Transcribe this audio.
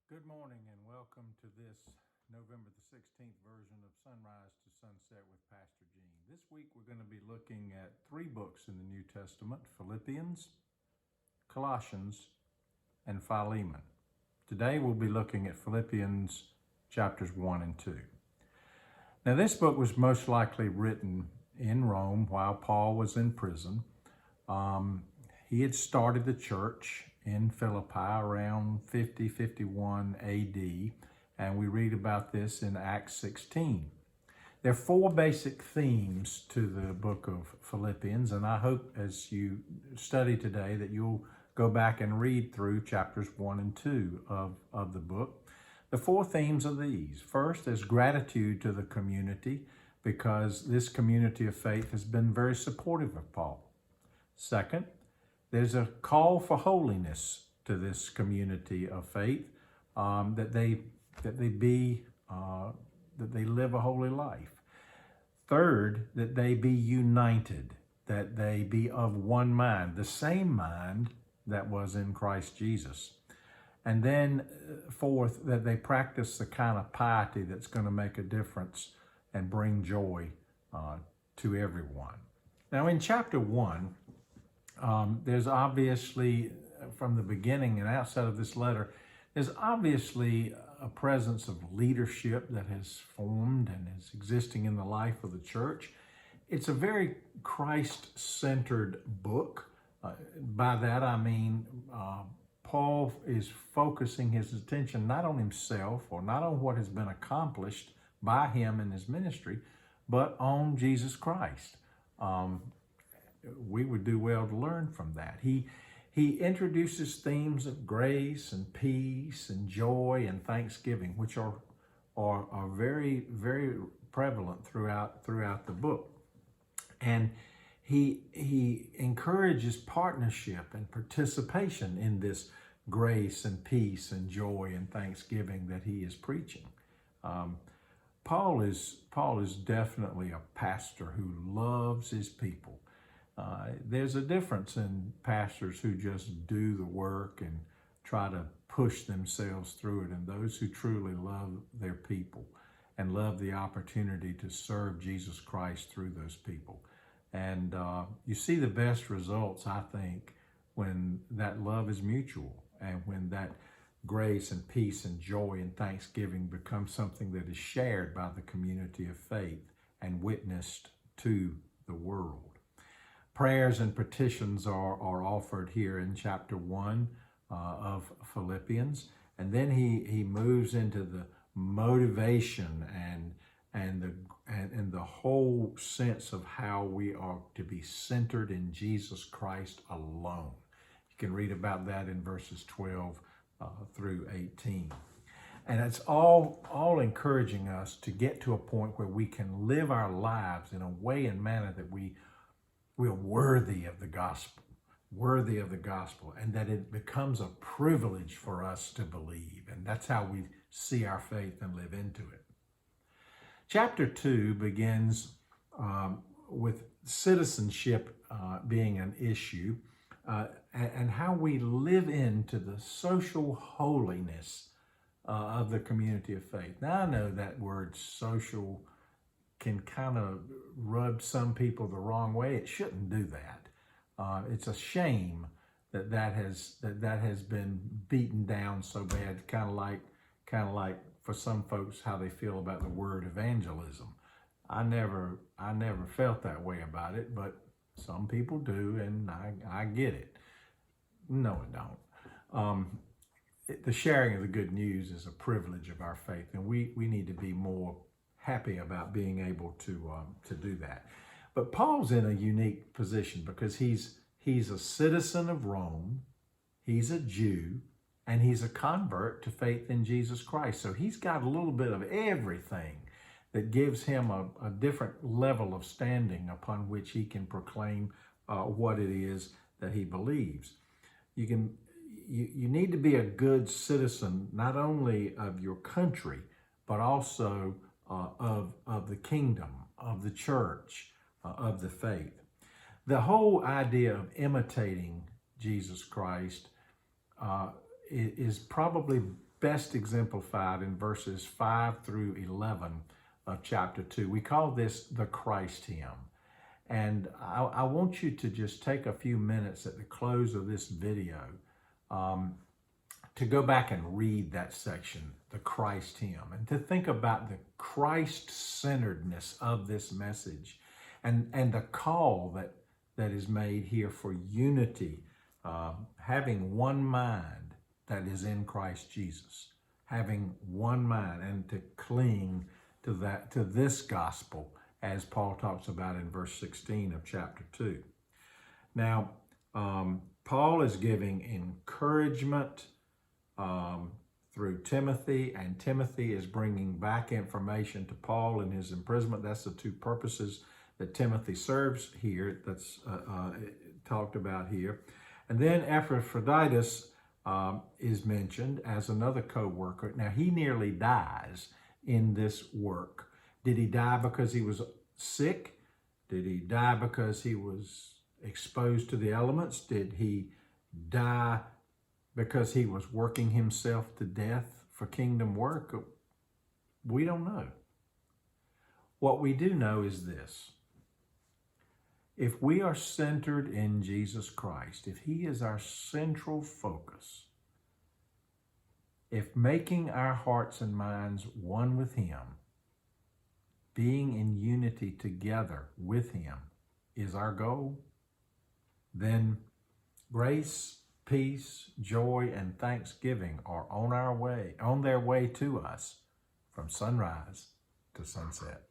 Good morning and welcome to this November the 16th version of Sunrise to Sunset with Pastor Gene. This week we're going to be looking at three books in the New Testament: Philippians, Colossians, and Philemon. Today we'll be looking at Philippians chapters 1 and 2. Now this book was most likely written in Rome while Paul was in prison. He had started the church in Philippi around 50-51 AD, and we read about this in Acts 16. There are four basic themes to the book of Philippians, and I hope as you study today that you'll go back and read through chapters 1 and 2 of the book. The four themes are these. First is gratitude to the community, because this community of faith has been very supportive of Paul. Second, there's a call for holiness to this community of faith, that they live a holy life. Third, that they be united, that they be of one mind, the same mind that was in Christ Jesus. And then fourth, that they practice the kind of piety that's going to make a difference and bring joy to everyone. Now in chapter 1, there's obviously, from the beginning and outside of this letter, there's obviously a presence of leadership that has formed and is existing in the life of the church. It's a very Christ-centered book. By that I mean Paul is focusing his attention not on himself or not on what has been accomplished by him in his ministry, but on Jesus Christ. We would do well to learn from that. He introduces themes of grace and peace and joy and thanksgiving, which are very, very prevalent throughout the book. And he encourages partnership and participation in this grace and peace and joy and thanksgiving that he is preaching. Paul is definitely a pastor who loves his people. There's a difference in pastors who just do the work and try to push themselves through it, and those who truly love their people and love the opportunity to serve Jesus Christ through those people. And you see the best results, I think, when that love is mutual and when that grace and peace and joy and thanksgiving becomes something that is shared by the community of faith and witnessed to the world. Prayers and petitions are offered here in chapter 1 of Philippians, and then he moves into the motivation and the whole sense of how we are to be centered in Jesus Christ alone. You can read about that in verses 12 through 18. And it's all encouraging us to get to a point where we can live our lives in a way and manner that we are worthy of the gospel, and that it becomes a privilege for us to believe. And that's how we see our faith and live into it. Chapter 2 begins with citizenship being an issue, and how we live into the social holiness of the community of faith. Now, I know that word social can kind of rub some people the wrong way. It shouldn't do that. It's a shame that has been beaten down so bad. Kind of like for some folks how they feel about the word evangelism. I never felt that way about it, but some people do, and I get it. No, I don't. The sharing of the good news is a privilege of our faith, and we need to be more happy about being able to do that. But Paul's in a unique position because he's a citizen of Rome, he's a Jew, and he's a convert to faith in Jesus Christ. So he's got a little bit of everything that gives him a different level of standing upon which he can proclaim what it is that he believes. You need to be a good citizen, not only of your country, but also of the kingdom, of the church, of the faith. The whole idea of imitating Jesus Christ is probably best exemplified in verses 5 through 11 of chapter 2. We call this the Christ hymn. And I want you to just take a few minutes at the close of this video to go back and read that section, the Christ hymn, and to think about the Christ-centeredness of this message and the call that is made here for unity, having one mind that is in Christ Jesus, having one mind, and to cling to this gospel, as Paul talks about in verse 16 of chapter 2. Now, Paul is giving encouragement through Timothy, and Timothy is bringing back information to Paul in his imprisonment. That's the two purposes that Timothy serves here, that's talked about here. And then Epaphroditus is mentioned as another co-worker. Now, he nearly dies in this work. Did he die because he was sick? Did he die because he was exposed to the elements? Did he die because he was working himself to death for kingdom work? We don't know. What we do know is this. If we are centered in Jesus Christ, if he is our central focus, if making our hearts and minds one with him, being in unity together with him is our goal, then grace, peace, joy, and thanksgiving are on their way to us from sunrise to sunset.